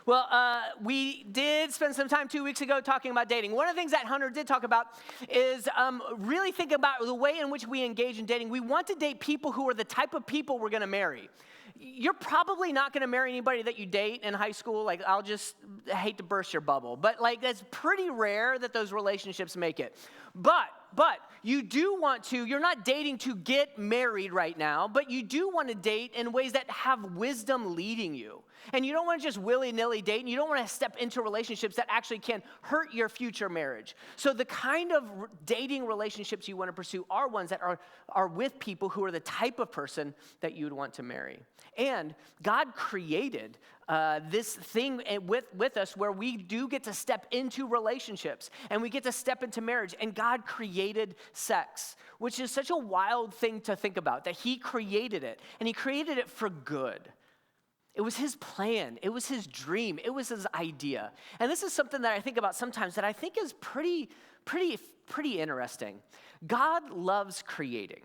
Well, we did spend some time 2 weeks ago talking about dating. One of the things that Hunter did talk about is really think about the way in which we engage in dating. We want to date people who are the type of people we're going to marry. You're probably not going to marry anybody that you date in high school. Like, I hate to burst your bubble, but like that's pretty rare that those relationships make it. But you do want to, you're not dating to get married right now, but you do want to date in ways that have wisdom leading you. And you don't want to just willy-nilly date, and you don't want to step into relationships that actually can hurt your future marriage. So the kind of dating relationships you want to pursue are ones that are with people who are the type of person that you would want to marry. And God created this thing with us where we do get to step into relationships, and we get to step into marriage. And God created sex, which is such a wild thing to think about, that he created it, and he created it for good. It was his plan. It was his dream. It was his idea. And this is something that I think about sometimes that I think is pretty interesting. God loves creating.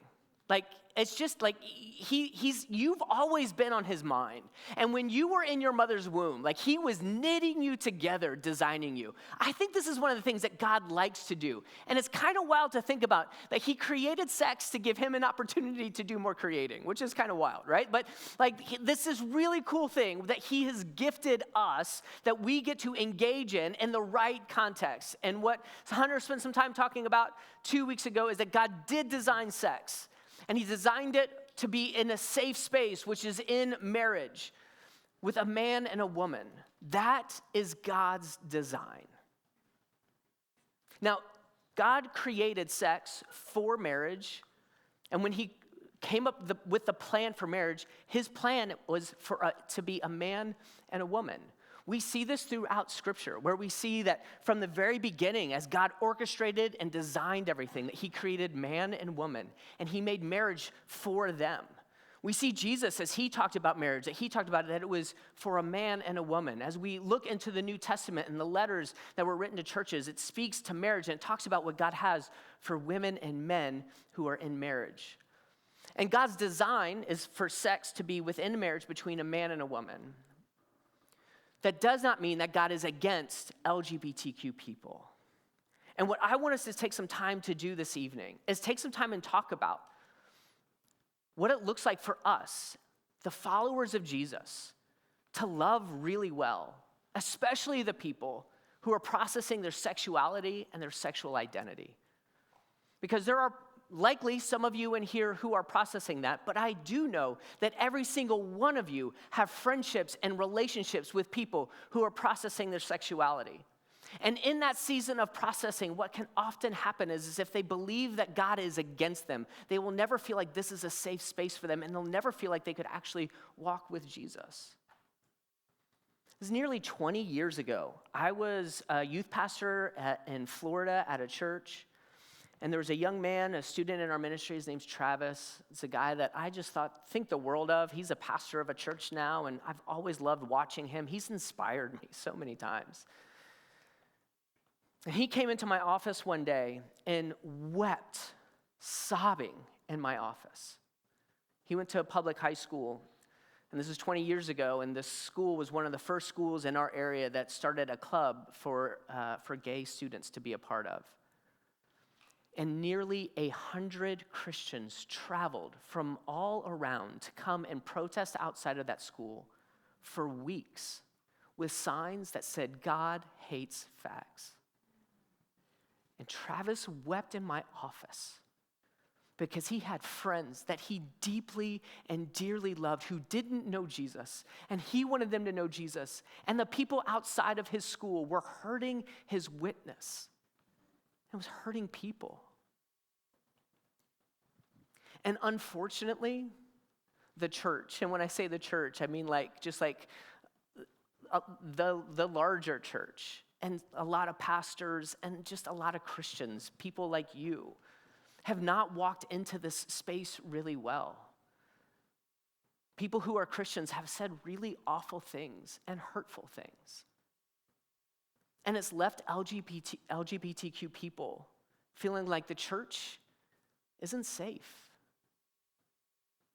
Like, it's just like you've always been on his mind. And when you were in your mother's womb, like he was knitting you together, designing you. I think this is one of the things that God likes to do. And it's kind of wild to think about that he created sex to give him an opportunity to do more creating, which is kind of wild, right? But like this is really cool thing that he has gifted us that we get to engage in the right context. And what Hunter spent some time talking about 2 weeks ago is that God did design sex. And he designed it to be in a safe space, which is in marriage with a man and a woman. That is God's design. Now, God created sex for marriage. And when he came up with the plan for marriage, his plan was for to be a man and a woman. We see this throughout Scripture, where we see that from the very beginning, as God orchestrated and designed everything, that he created man and woman, and he made marriage for them. We see Jesus, as he talked about marriage, that he talked about that it was for a man and a woman. As we look into the New Testament and the letters that were written to churches, it speaks to marriage, and it talks about what God has for women and men who are in marriage. And God's design is for sex to be within marriage between a man and a woman. That does not mean that God is against LGBTQ people. And what I want us to take some time to do this evening is take some time and talk about what it looks like for us, the followers of Jesus, to love really well, especially the people who are processing their sexuality and their sexual identity. Because there are likely some of you in here who are processing that, but I do know that every single one of you have friendships and relationships with people who are processing their sexuality. And in that season of processing, what can often happen is if they believe that God is against them, they will never feel like this is a safe space for them, and they'll never feel like they could actually walk with Jesus. It was nearly 20 years ago. I was a youth pastor in Florida at a church. And there was a young man, a student in our ministry, his name's Travis. It's a guy that I just think the world of. He's a pastor of a church now, and I've always loved watching him. He's inspired me so many times. And he came into my office one day and wept, sobbing in my office. He went to a public high school, and this is 20 years ago, and this school was one of the first schools in our area that started a club for gay students to be a part of. And nearly 100 Christians traveled from all around to come and protest outside of that school for weeks with signs that said, God hates fags. And Travis wept in my office because he had friends that he deeply and dearly loved who didn't know Jesus, and he wanted them to know Jesus. And the people outside of his school were hurting his witness. It was hurting people. And unfortunately, the church, and when I say the church, I mean the larger church, and a lot of pastors and just a lot of Christians, people like you, have not walked into this space really well. People who are Christians have said really awful things and hurtful things. And it's left LGBTQ people feeling like the church isn't safe.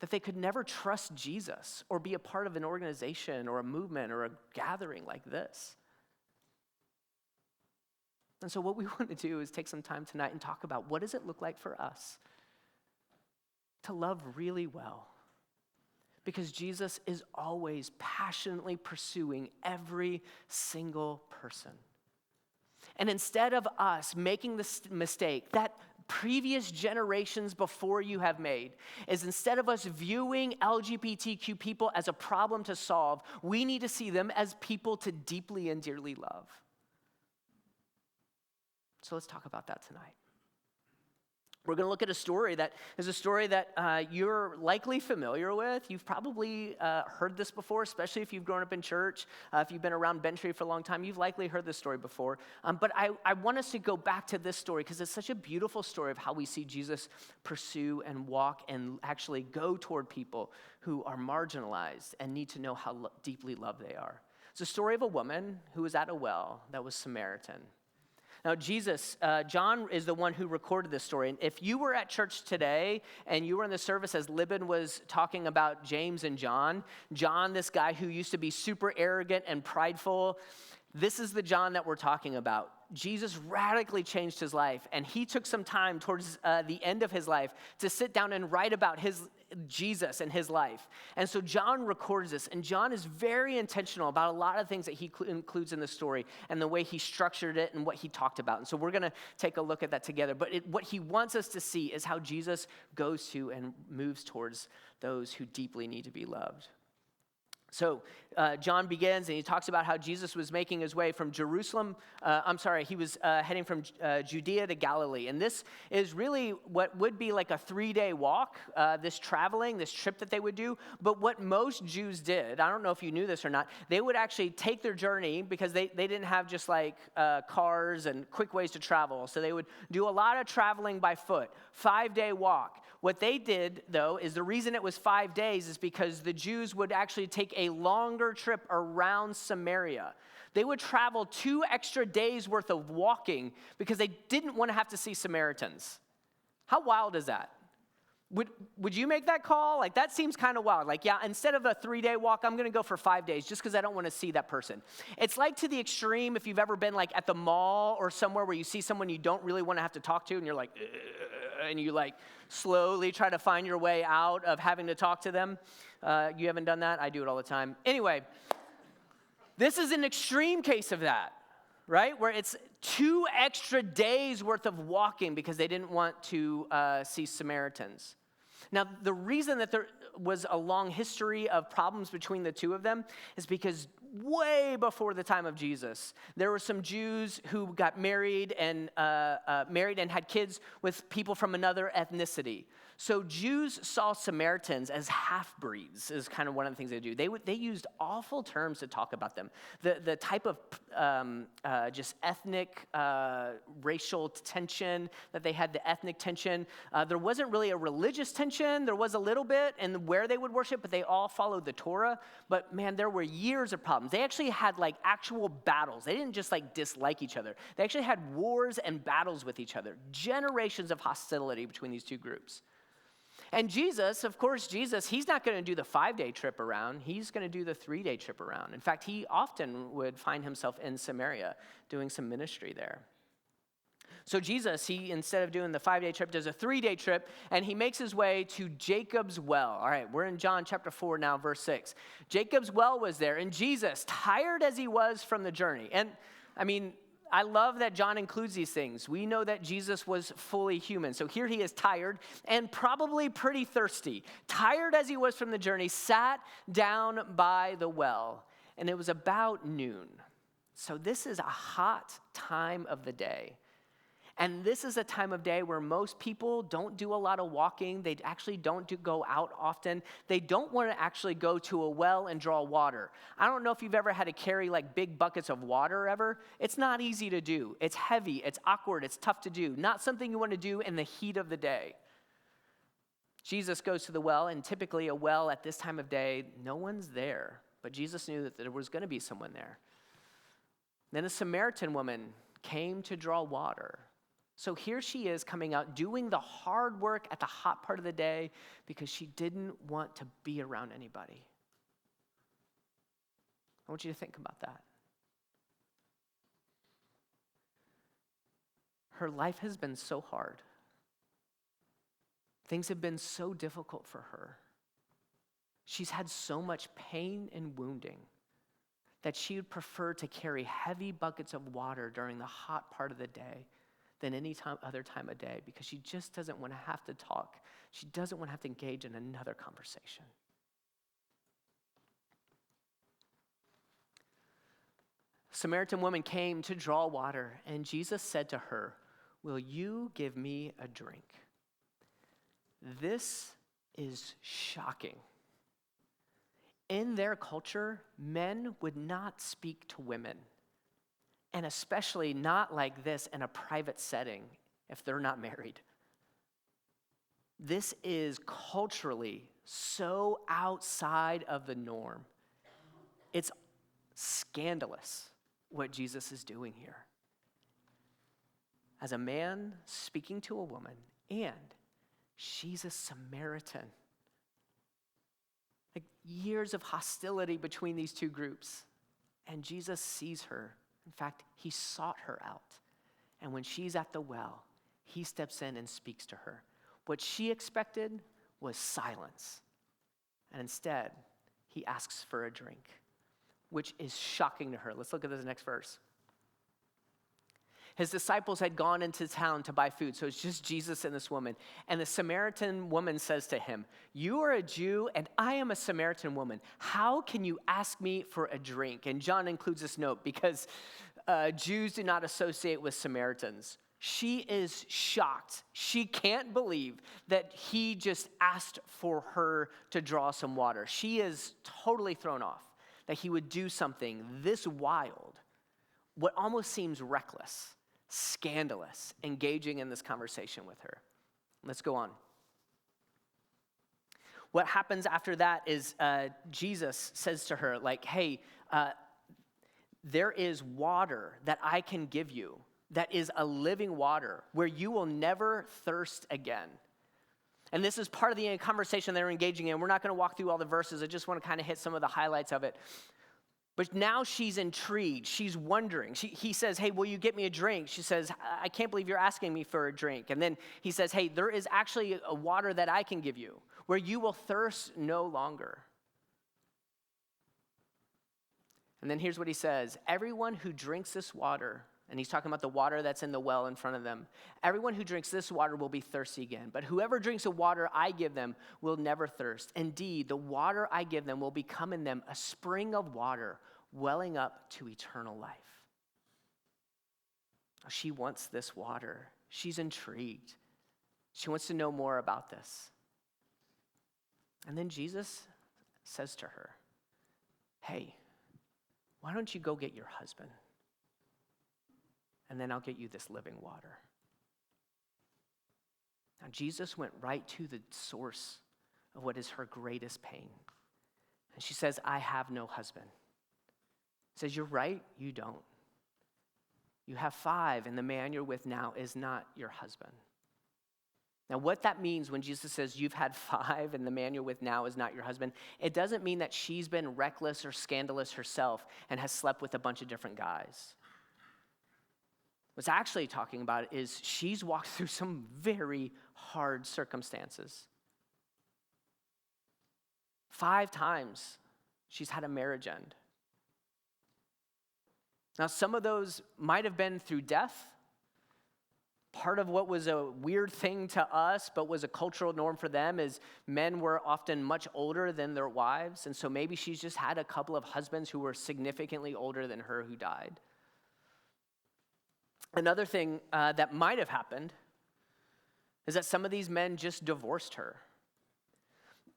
that they could never trust Jesus or be a part of an organization or a movement or a gathering like this. And so what we want to do is take some time tonight and talk about what does it look like for us to love really well? Because Jesus is always passionately pursuing every single person. And instead of us making this mistake that previous generations before you have made, is instead of us viewing LGBTQ people as a problem to solve, we need to see them as people to deeply and dearly love. So let's talk about that tonight. We're going to look at a story that is a story that you're likely familiar with. You've probably heard this before, especially if you've grown up in church. If you've been around Bentry for a long time, you've likely heard this story before. But I want us to go back to this story because it's such a beautiful story of how we see Jesus pursue and walk and actually go toward people who are marginalized and need to know how deeply loved they are. It's a story of a woman who was at a well that was Samaritan. Now, John is the one who recorded this story. And if you were at church today and you were in the service as Libin was talking about James and John, this guy who used to be super arrogant and prideful, this is the John that we're talking about. Jesus radically changed his life, and he took some time towards the end of his life to sit down and write about Jesus and his life. And so John records this, and John is very intentional about a lot of things that he includes in the story and the way he structured it and what he talked about. And so we're going to take a look at that together. But what he wants us to see is how Jesus goes to and moves towards those who deeply need to be loved. So John begins and he talks about how Jesus was making his way from he was heading from Judea to Galilee. And this is really what would be like a 3-day walk, this trip that they would do. But what most Jews did, I don't know if you knew this or not, they would actually take their journey because they didn't have just like cars and quick ways to travel. So they would do a lot of traveling by foot, 5-day walk. What they did, though, is the reason it was 5 days is because the Jews would actually take a longer trip around Samaria. They would travel 2 extra days worth of walking because they didn't want to have to see Samaritans. How wild is that? Would you make that call? Like, that seems kind of wild. Like, yeah, instead of a 3-day walk, I'm going to go for 5 days just because I don't want to see that person. It's like to the extreme if you've ever been like at the mall or somewhere where you see someone you don't really want to have to talk to and you're like, and you like slowly try to find your way out of having to talk to them. You haven't done that? I do it all the time. Anyway, this is an extreme case of that, right? Where it's 2 extra days worth of walking because they didn't want to see Samaritans. Now, the reason that there was a long history of problems between the two of them is because way before the time of Jesus, there were some Jews who got married and had kids with people from another ethnicity. So Jews saw Samaritans as half-breeds is kind of one of the things they do. They used awful terms to talk about them. The type of just ethnic, racial tension that they had, the ethnic tension. There wasn't really a religious tension. There was a little bit in where they would worship, but they all followed the Torah. But man, there were years of problems. They actually had like actual battles. They didn't just like dislike each other. They actually had wars and battles with each other. Generations of hostility between these two groups. And Jesus, of course, he's not going to do the 5-day trip around. He's going to do the 3-day trip around. In fact, he often would find himself in Samaria doing some ministry there. So Jesus, he, instead of doing the 5-day trip, does a 3-day trip, and he makes his way to Jacob's well. All right, we're in John chapter 4 now, verse 6. Jacob's well was there, and Jesus, tired as he was from the journey, and I mean, I love that John includes these things. We know that Jesus was fully human. So here he is tired and probably pretty thirsty. Tired as he was from the journey, sat down by the well. And it was about noon. So this is a hot time of the day. And this is a time of day where most people don't do a lot of walking. They actually don't go out often. They don't want to actually go to a well and draw water. I don't know if you've ever had to carry like big buckets of water ever. It's not easy to do. It's heavy. It's awkward. It's tough to do. Not something you want to do in the heat of the day. Jesus goes to the well, and typically a well at this time of day, no one's there. But Jesus knew that there was going to be someone there. Then a Samaritan woman came to draw water. So here she is coming out, doing the hard work at the hot part of the day because she didn't want to be around anybody. I want you to think about that. Her life has been so hard. Things have been so difficult for her. She's had so much pain and wounding that she would prefer to carry heavy buckets of water during the hot part of the day than any other time of day because she just doesn't want to have to talk. She doesn't want to have to engage in another conversation. A Samaritan woman came to draw water, and Jesus said to her, "Will you give me a drink?" This is shocking. In their culture, men would not speak to women, and especially not like this in a private setting if they're not married. This is culturally so outside of the norm. It's scandalous what Jesus is doing here. As a man speaking to a woman, and she's a Samaritan. Like years of hostility between these two groups. And Jesus sees her. In fact, he sought her out. And when she's at the well, he steps in and speaks to her. What she expected was silence. And instead, he asks for a drink, which is shocking to her. Let's look at this next verse. His disciples had gone into town to buy food, so it's just Jesus and this woman. And the Samaritan woman says to him, "You are a Jew, and I am a Samaritan woman. How can you ask me for a drink?" And John includes this note because Jews do not associate with Samaritans. She is shocked. She can't believe that he just asked for her to draw some water. She is totally thrown off that he would do something this wild, what almost seems reckless, scandalous, engaging in this conversation with her. Let's go on. What happens after that is Jesus says to her, like, "Hey, there is water that I can give you that is a living water where you will never thirst again." And this is part of the conversation they're engaging in. We're not going to walk through all the verses. I just want to kind of hit some of the highlights of it. But now she's intrigued. She's wondering. He says, "Hey, will you get me a drink?" She says, "I can't believe you're asking me for a drink." And then he says, "Hey, there is actually a water that I can give you where you will thirst no longer." And then here's what he says. "Everyone who drinks this water," and he's talking about the water that's in the well in front of them, "everyone who drinks this water will be thirsty again. But whoever drinks the water I give them will never thirst. Indeed, the water I give them will become in them a spring of water welling up to eternal life." She wants this water. She's intrigued. She wants to know more about this. And then Jesus says to her, "Hey, why don't you go get your husband? And then I'll get you this living water." Now, Jesus went right to the source of what is her greatest pain. And she says, "I have no husband." He says, "You're right, you don't. You have 5, and the man you're with now is not your husband." Now, what that means when Jesus says you've had 5 and the man you're with now is not your husband, it doesn't mean that she's been reckless or scandalous herself and has slept with a bunch of different guys. What's actually talking about is she's walked through some very hard circumstances. 5 times she's had a marriage end. Now, some of those might have been through death. Part of what was a weird thing to us, but was a cultural norm for them, is men were often much older than their wives. And so maybe she's just had a couple of husbands who were significantly older than her who died. Another thing that might have happened is that some of these men just divorced her.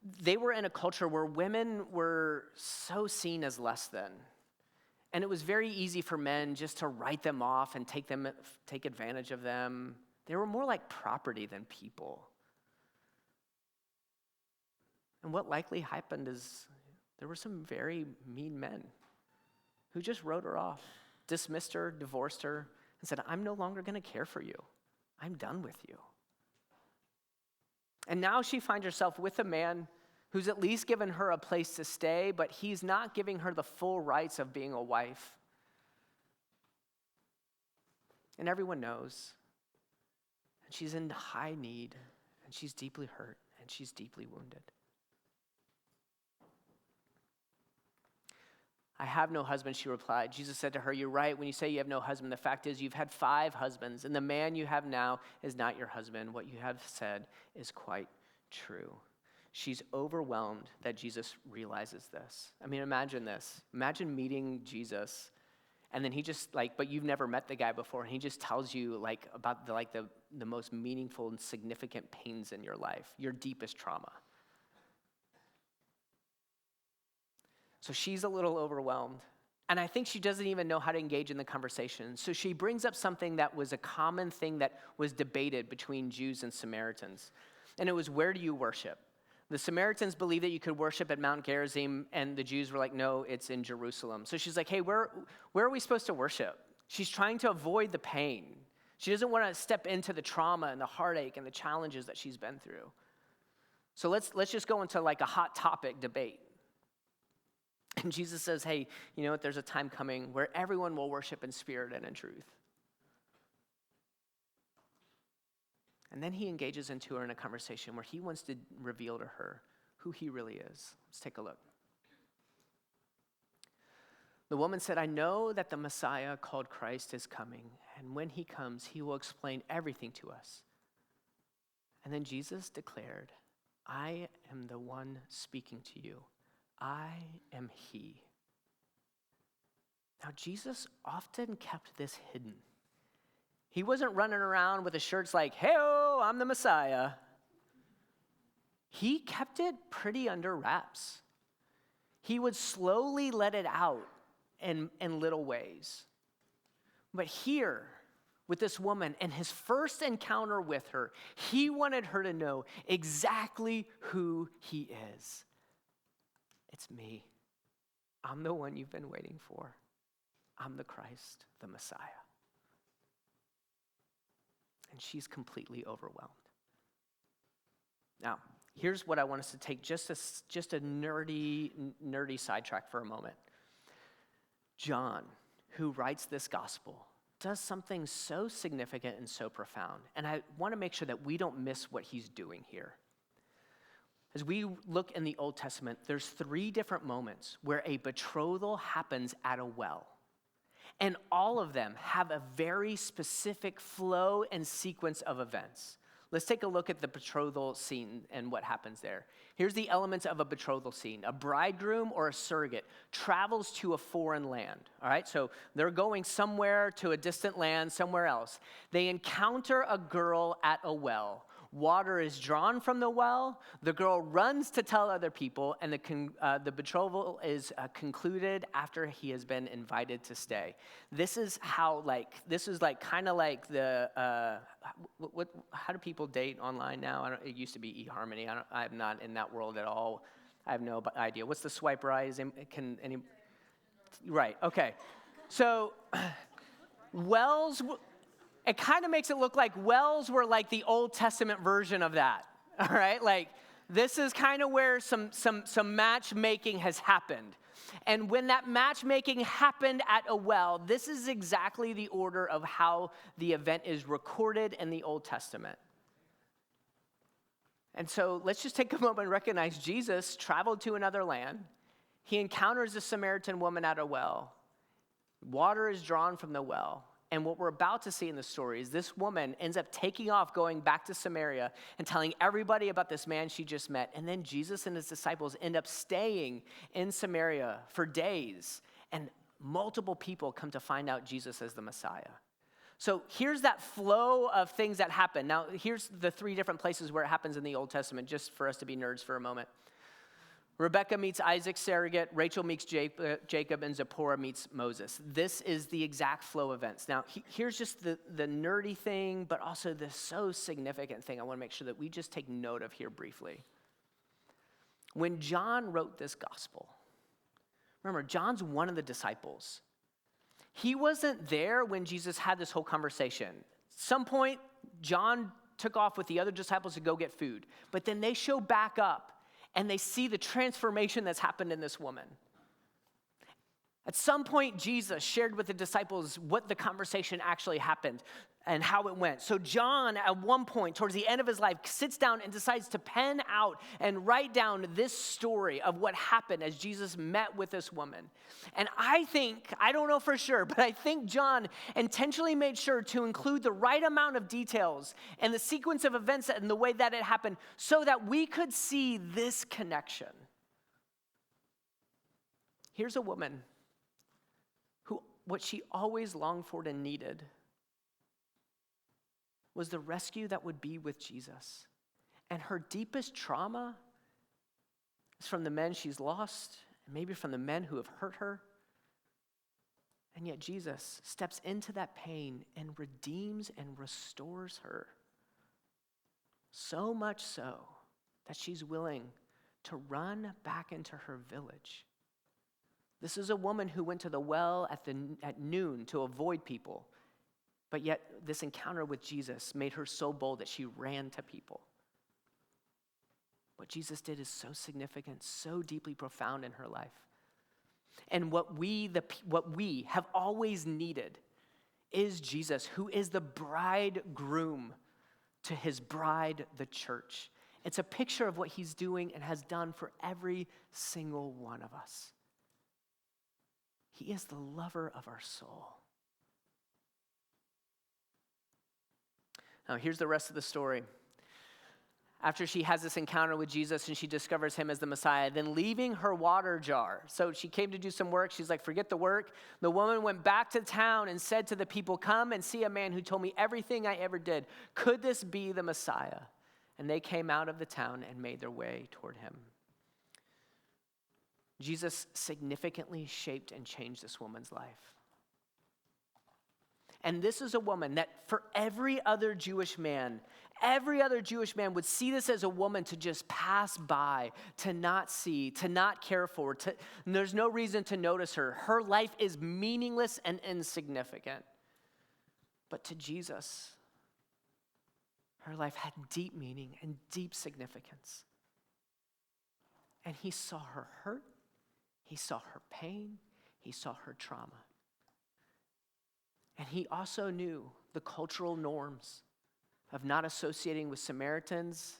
They were in a culture where women were so seen as less than. And it was very easy for men just to write them off and take advantage of them. They were more like property than people. And what likely happened is there were some very mean men who just wrote her off, dismissed her, divorced her, and said, "I'm no longer going to care for you. I'm done with you. And now she finds herself with a man who's at least given her a place to stay, but he's not giving her the full rights of being a wife. And everyone knows. And she's in high need, and she's deeply hurt, and she's deeply wounded. I have no husband, she replied. Jesus said to her, you're right when you say you have no husband. The fact is you've had 5 husbands, and the man you have now is not your husband. What you have said is quite true. She's overwhelmed that Jesus realizes this. I mean, imagine this. Imagine meeting Jesus, and then he just but you've never met the guy before, and he just tells you about the most meaningful and significant pains in your life, your deepest trauma. So she's a little overwhelmed. And I think she doesn't even know how to engage in the conversation. So she brings up something that was a common thing that was debated between Jews and Samaritans. And it was, where do you worship? The Samaritans believed that you could worship at Mount Gerizim, and the Jews were like, no, it's in Jerusalem. So she's like, hey, where are we supposed to worship? She's trying to avoid the pain. She doesn't want to step into the trauma and the heartache and the challenges that she's been through. So let's just go into a hot topic debate. And Jesus says, hey, you know what? There's a time coming where everyone will worship in spirit and in truth. And then he engages into her in a conversation where he wants to reveal to her who he really is. Let's take a look. The woman said, I know that the Messiah called Christ is coming, and when he comes, he will explain everything to us. And then Jesus declared, I am the one speaking to you. I am he. Now, Jesus often kept this hidden. He wasn't running around with his shirts like, hey-oh, I'm the Messiah. He kept it pretty under wraps. He would slowly let it out in little ways. But here, with this woman and his first encounter with her, he wanted her to know exactly who he is. It's me. I'm the one you've been waiting for. I'm the Christ, the Messiah. And she's completely overwhelmed. Now, here's what I want us to take just a nerdy sidetrack for a moment. John, who writes this gospel, does something so significant and so profound. And I want to make sure that we don't miss what he's doing here. As we look in the Old Testament, there's 3 different moments where a betrothal happens at a well. And all of them have a very specific flow and sequence of events. Let's take a look at the betrothal scene and what happens there. Here's the elements of a betrothal scene. A bridegroom or a surrogate travels to a foreign land, all right? So they're going somewhere to a distant land, somewhere else. They encounter a girl at a well. Water is drawn from the well. The girl runs to tell other people, and the betrothal is concluded after he has been invited to stay. This is how, kind of like the, how do people date online now? It used to be eHarmony. I'm not in that world at all. I have no idea. What's the swipe right? Right, okay. So, wells... It kind of makes it look like wells were like the Old Testament version of that, all right? This is kind of where some matchmaking has happened. And when that matchmaking happened at a well, this is exactly the order of how the event is recorded in the Old Testament. And so let's just take a moment and recognize Jesus traveled to another land. He encounters a Samaritan woman at a well. Water is drawn from the well. And what we're about to see in the story is this woman ends up taking off, going back to Samaria and telling everybody about this man she just met. And then Jesus and his disciples end up staying in Samaria for days. And multiple people come to find out Jesus as the Messiah. So here's that flow of things that happen. Now, here's the 3 different places where it happens in the Old Testament, just for us to be nerds for a moment. Rebecca meets Isaac's surrogate, Rachel meets Jacob, and Zipporah meets Moses. This is the exact flow of events. Now, here's just the nerdy thing, but also the so significant thing I want to make sure that we just take note of here briefly. When John wrote this gospel, remember, John's one of the disciples. He wasn't there when Jesus had this whole conversation. Some point John took off with the other disciples to go get food. But then they show back up and they see the transformation that's happened in this woman. At some point, Jesus shared with the disciples what the conversation actually happened and how it went. So John, at one point, towards the end of his life, sits down and decides to pen out and write down this story of what happened as Jesus met with this woman. And I don't know for sure, but I think John intentionally made sure to include the right amount of details and the sequence of events and the way that it happened so that we could see this connection. Here's a woman who, what she always longed for and needed was the rescue that would be with Jesus. And her deepest trauma is from the men she's lost, and maybe from the men who have hurt her. And yet Jesus steps into that pain and redeems and restores her. So much so that she's willing to run back into her village. This is a woman who went to the well at noon to avoid people, but yet this encounter with Jesus made her so bold that she ran to people. What Jesus did is so significant, so deeply profound in her life. And what we have always needed is Jesus, who is the bridegroom to his bride, the church. It's a picture of what he's doing and has done for every single one of us. He is the lover of our soul. Now, here's the rest of the story. After she has this encounter with Jesus and she discovers him as the Messiah, then leaving her water jar. So she came to do some work. She's like, forget the work. The woman went back to town and said to the people, come and see a man who told me everything I ever did. Could this be the Messiah? And they came out of the town and made their way toward him. Jesus significantly shaped and changed this woman's life. And this is a woman that for every other Jewish man would see this as a woman to just pass by, to not see, to not care for. And there's no reason to notice her. Her life is meaningless and insignificant. But to Jesus, her life had deep meaning and deep significance. And he saw her hurt. He saw her pain. He saw her trauma. And he also knew the cultural norms of not associating with Samaritans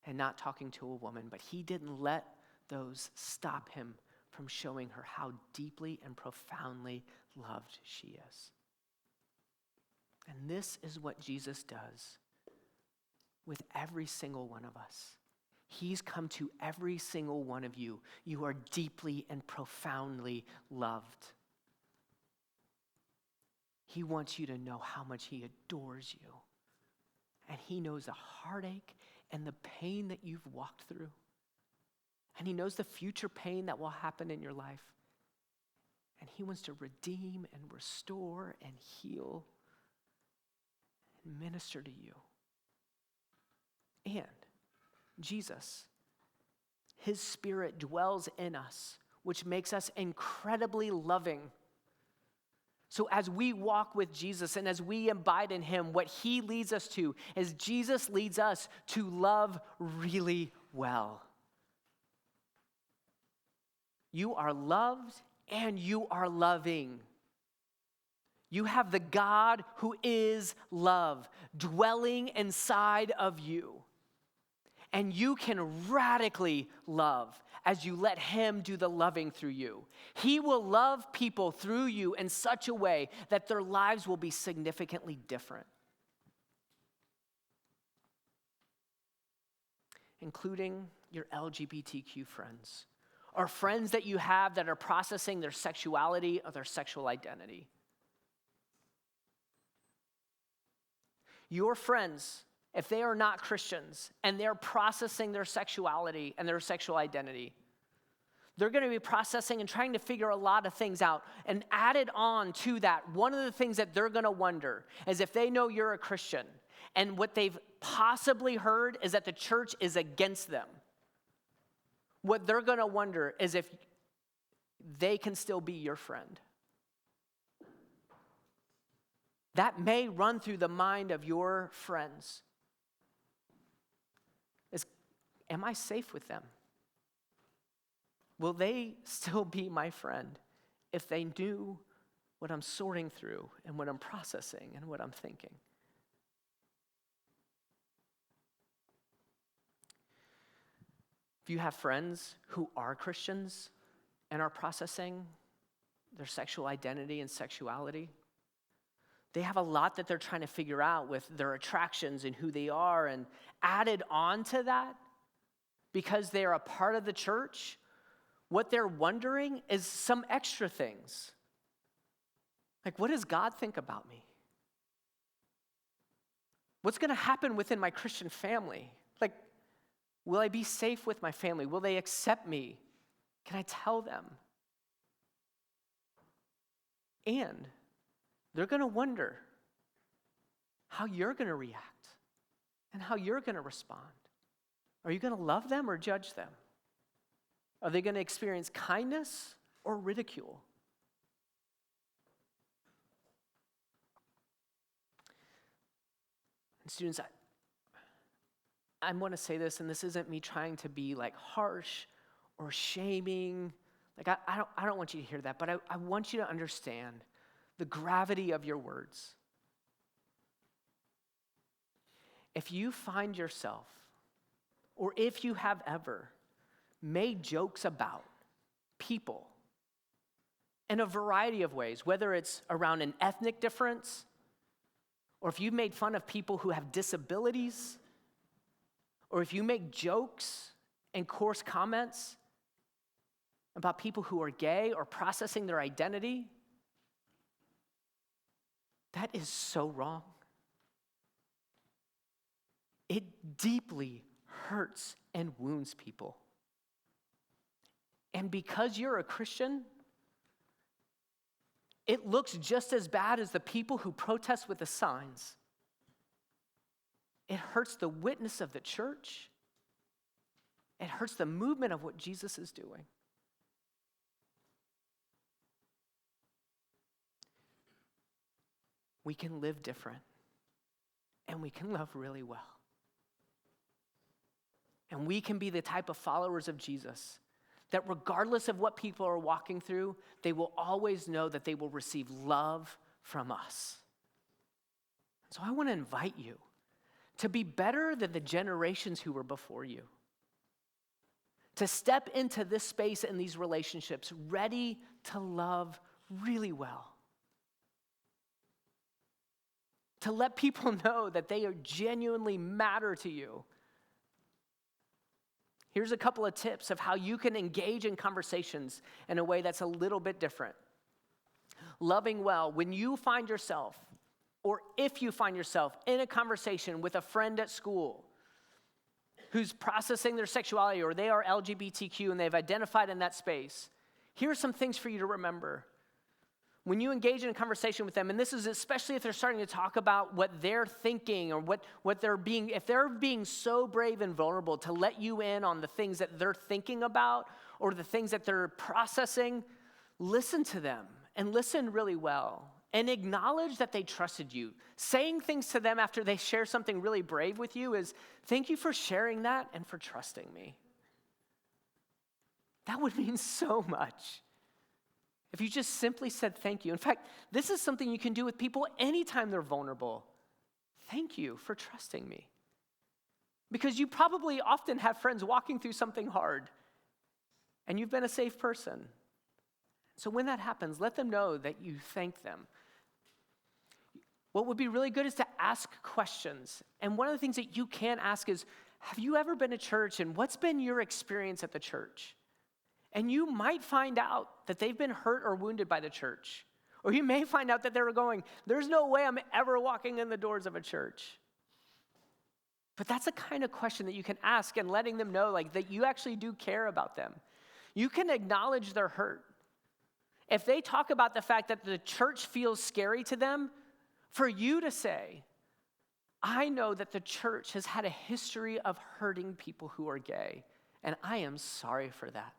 and not talking to a woman. But he didn't let those stop him from showing her how deeply and profoundly loved she is. And this is what Jesus does with every single one of us. He's come to every single one of you. You are deeply and profoundly loved. He wants you to know how much he adores you. And he knows the heartache and the pain that you've walked through. And he knows the future pain that will happen in your life. And he wants to redeem and restore and heal and minister to you. And Jesus, his Spirit dwells in us, which makes us incredibly loving. So as we walk with Jesus and as we abide in him, what he leads us to is Jesus leads us to love really well. You are loved and you are loving. You have the God who is love dwelling inside of you. And you can radically love as you let him do the loving through you. He will love people through you in such a way that their lives will be significantly different. Including your LGBTQ friends, or friends that you have that are processing their sexuality or their sexual identity. Your friends, if they are not Christians and they're processing their sexuality and their sexual identity, they're going to be processing and trying to figure a lot of things out. And added on to that, one of the things that they're going to wonder is if they know you're a Christian and what they've possibly heard is that the church is against them. What they're going to wonder is if they can still be your friend. that may run through the mind of your friends is, am I safe with them? Will they still be my friend if they knew what I'm sorting through and what I'm processing and what I'm thinking? If you have friends who are Christians and are processing their sexual identity and sexuality, they have a lot that they're trying to figure out with their attractions and who they are, and added on to that, because they are a part of the church, what they're wondering is some extra things. Like, what does God think about me? What's going to happen within my Christian family? Like, will I be safe with my family? Will they accept me? Can I tell them? And they're going to wonder how you're going to react and how you're going to respond. Are you going to love them or judge them? Are they going to experience kindness or ridicule? And students, I want to say this, and this isn't me trying to be like harsh or shaming. Like, I don't want you to hear that, but I want you to understand the gravity of your words. If you find yourself, or if you have ever made jokes about people in a variety of ways, whether it's around an ethnic difference, or if you've made fun of people who have disabilities, or if you make jokes and coarse comments about people who are gay or processing their identity, that is so wrong. It deeply hurts and wounds people. And because you're a Christian, it looks just as bad as the people who protest with the signs. It hurts the witness of the church. It hurts the movement of what Jesus is doing. We can live different, and we can love really well. And we can be the type of followers of Jesus that regardless of what people are walking through, they will always know that they will receive love from us. So I want to invite you to be better than the generations who were before you. To step into this space and these relationships ready to love really well. To let people know that they genuinely matter to you. Here's a couple of tips of how you can engage in conversations in a way that's a little bit different. Loving well. When you find yourself, or if you find yourself in a conversation with a friend at school who's processing their sexuality, or they are LGBTQ and they've identified in that space, here are some things for you to remember. When you engage in a conversation with them, and this is especially if they're starting to talk about what they're thinking or what they're being, if they're being so brave and vulnerable to let you in on the things that they're thinking about or the things that they're processing, listen to them and listen really well and acknowledge that they trusted you. Saying things to them after they share something really brave with you is, thank you for sharing that and for trusting me. That would mean so much. If you just simply said thank you. In fact, this is something you can do with people anytime they're vulnerable. Thank you for trusting me. Because you probably often have friends walking through something hard, and you've been a safe person. So when that happens, let them know that you thank them. What would be really good is to ask questions. And one of the things that you can ask is, have you ever been to church, and what's been your experience at the church? And you might find out that they've been hurt or wounded by the church. Or you may find out that they were going, there's no way I'm ever walking in the doors of a church. But that's a kind of question that you can ask, and letting them know like that you actually do care about them. You can acknowledge their hurt. If they talk about the fact that the church feels scary to them, for you to say, I know that the church has had a history of hurting people who are gay, and I am sorry for that.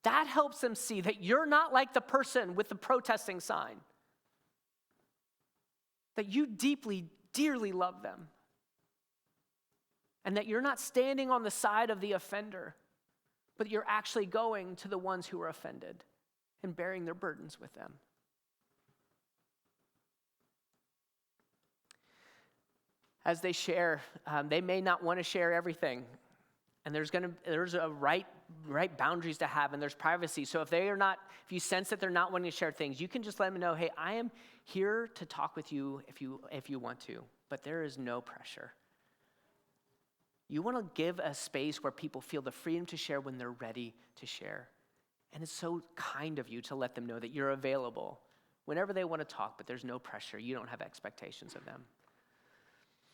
That helps them see that you're not like the person with the protesting sign. that you deeply, dearly love them, and that you're not standing on the side of the offender, but you're actually going to the ones who are offended and bearing their burdens with them. As they share, they may not want to share everything, and there's a right boundaries to have, and there's privacy. So if you sense that they're not wanting to share things, you can just let them know, hey, I am here to talk with you if you want to, but there is no pressure. You want to give a space where people feel the freedom to share when they're ready to share. And it's so kind of you to let them know that you're available whenever they want to talk, but there's no pressure. You don't have expectations of them.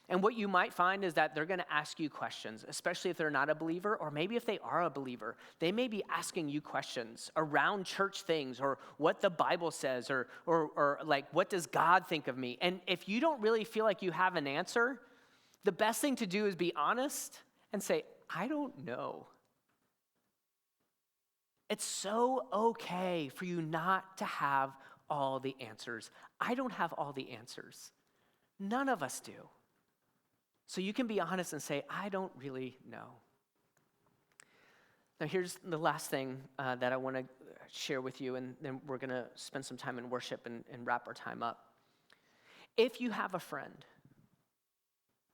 And what you might find is that they're going to ask you questions, especially if they're not a believer, or maybe if they are a believer. They may be asking you questions around church things, or what the Bible says, or like, what does God think of me? And if you don't really feel like you have an answer, the best thing to do is be honest and say, I don't know. It's so okay for you not to have all the answers. I don't have all the answers. None of us do. So you can be honest and say, I don't really know. Now here's the last thing that I want to share with you, and then we're going to spend some time in worship and wrap our time up. If you have a friend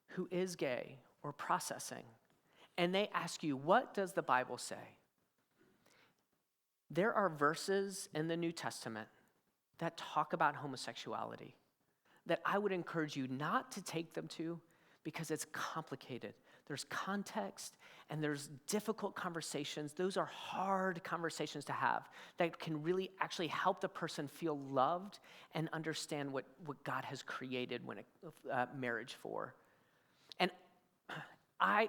who is gay or processing, and they ask you, what does the Bible say? There are verses in the New Testament that talk about homosexuality that I would encourage you not to take them to, because it's complicated. There's context and there's difficult conversations. Those are hard conversations to have that can really actually help the person feel loved and understand what God has created marriage for. And I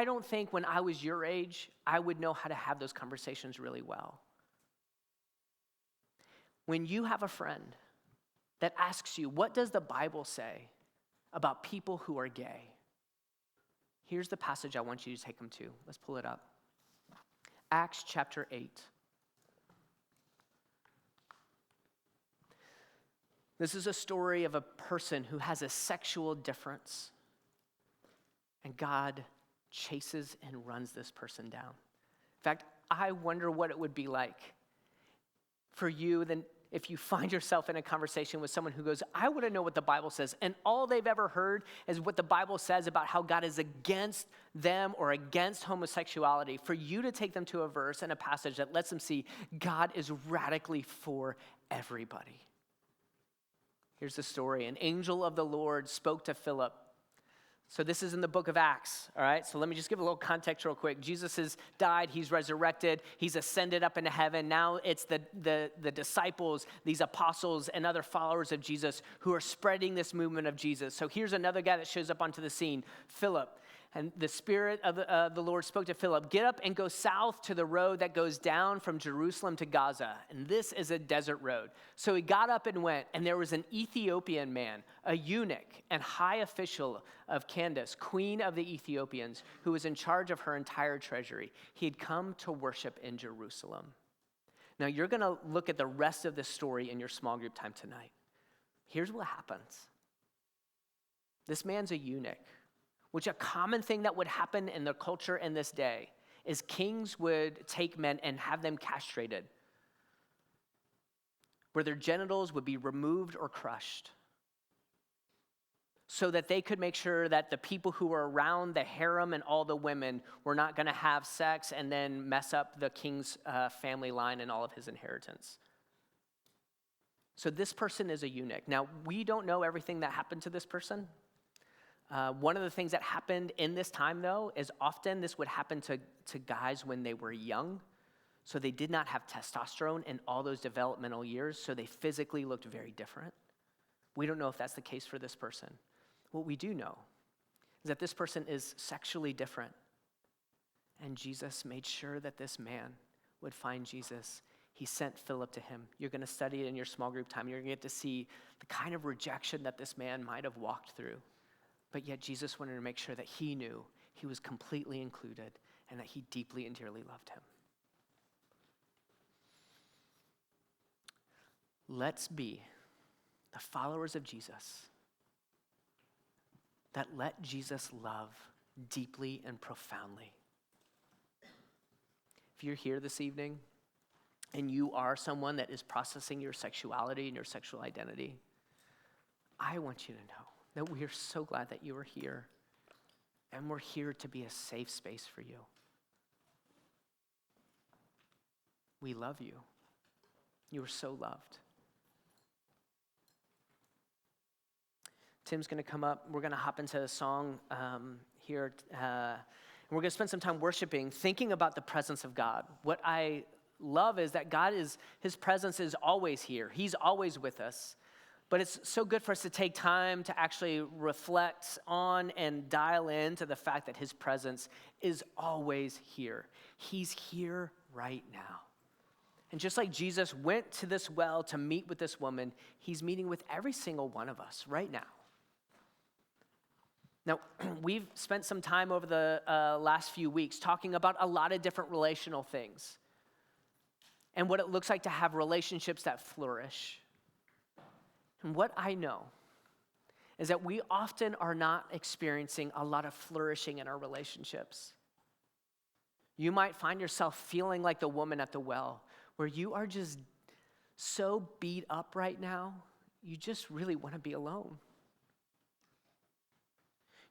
don't think when I was your age, I would know how to have those conversations really well. When you have a friend that asks you, what does the Bible say about people who are gay? Here's the passage I want you to take them to. Let's pull it up. Acts chapter 8. This is a story of a person who has a sexual difference, and God chases and runs this person down. In fact, I wonder what it would be like for you then if you find yourself in a conversation with someone who goes, I want to know what the Bible says, and all they've ever heard is what the Bible says about how God is against them or against homosexuality, for you to take them to a verse and a passage that lets them see God is radically for everybody. Here's the story. An angel of the Lord spoke to Philip. So this is in the book of Acts, all right? So let me just give a little context real quick. Jesus has died, he's resurrected, he's ascended up into heaven. Now it's the disciples, these apostles and other followers of Jesus who are spreading this movement of Jesus. So here's another guy that shows up onto the scene, Philip. And the Spirit of the Lord spoke to Philip, get up and go south to the road that goes down from Jerusalem to Gaza. And this is a desert road. So he got up and went, and there was an Ethiopian man, a eunuch and high official of Candace, queen of the Ethiopians, who was in charge of her entire treasury. He had come to worship in Jerusalem. Now you're going to look at the rest of this story in your small group time tonight. Here's what happens. This man's a eunuch. Which a common thing that would happen in the culture in this day is kings would take men and have them castrated, where their genitals would be removed or crushed, so that they could make sure that the people who were around the harem and all the women were not going to have sex and then mess up the king's family line and all of his inheritance. So this person is a eunuch. Now, we don't know everything that happened to this person. One of the things that happened in this time, though, is often this would happen to guys when they were young. So they did not have testosterone in all those developmental years, so they physically looked very different. We don't know if that's the case for this person. What we do know is that this person is sexually different. And Jesus made sure that this man would find Jesus. He sent Philip to him. You're going to study it in your small group time. You're going to get to see the kind of rejection that this man might have walked through. But yet Jesus wanted to make sure that he knew he was completely included and that he deeply and dearly loved him. Let's be the followers of Jesus, that let Jesus love deeply and profoundly. If you're here this evening and you are someone that is processing your sexuality and your sexual identity, I want you to know that we are so glad that you are here, and we're here to be a safe space for you. We love you. You are so loved. Tim's going to come up. We're going to hop into a song here. And we're going to spend some time worshiping, thinking about the presence of God. What I love is that his presence is always here. He's always with us. But it's so good for us to take time to actually reflect on and dial into the fact that his presence is always here. He's here right now. And just like Jesus went to this well to meet with this woman, he's meeting with every single one of us right now. Now, we've spent some time over the last few weeks talking about a lot of different relational things and what it looks like to have relationships that flourish. And what I know is that we often are not experiencing a lot of flourishing in our relationships. You might find yourself feeling like the woman at the well, where you are just so beat up right now, you just really want to be alone.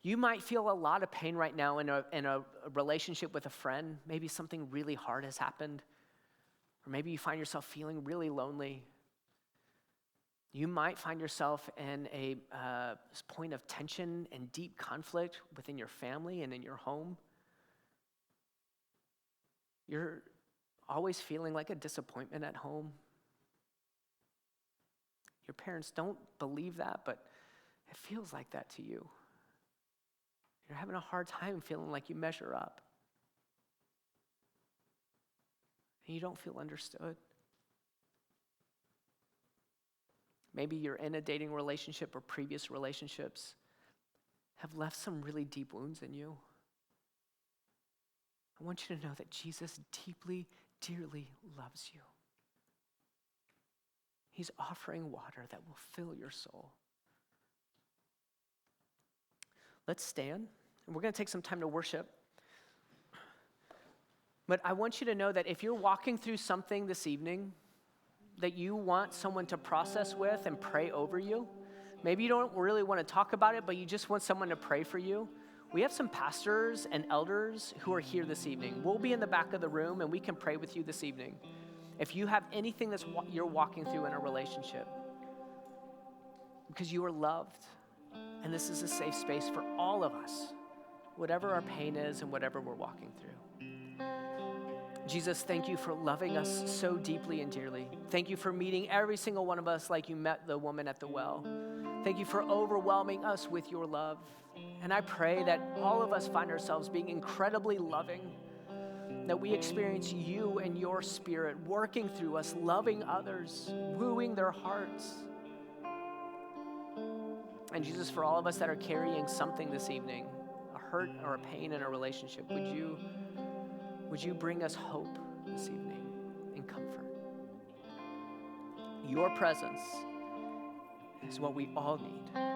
You might feel a lot of pain right now in a relationship with a friend. Maybe something really hard has happened. Or maybe you find yourself feeling really lonely. You might find yourself in a point of tension and deep conflict within your family and in your home. You're always feeling like a disappointment at home. Your parents don't believe that, but it feels like that to you. You're having a hard time feeling like you measure up. And you don't feel understood. Maybe you're in a dating relationship or previous relationships have left some really deep wounds in you. I want you to know that Jesus deeply, dearly loves you. He's offering water that will fill your soul. Let's stand, and we're going to take some time to worship. But I want you to know that if you're walking through something this evening that you want someone to process with and pray over you, maybe you don't really want to talk about it, but you just want someone to pray for you, we have some pastors and elders who are here this evening. We'll be in the back of the room, and we can pray with you this evening. If you have anything you're walking through in a relationship, because you are loved, and this is a safe space for all of us, whatever our pain is and whatever we're walking through. Jesus, thank you for loving us so deeply and dearly. Thank you for meeting every single one of us like you met the woman at the well. Thank you for overwhelming us with your love. And I pray that all of us find ourselves being incredibly loving, that we experience you and your spirit working through us, loving others, wooing their hearts. And Jesus, for all of us that are carrying something this evening, a hurt or a pain in a relationship, would you bring us hope this evening and comfort? Your presence is what we all need.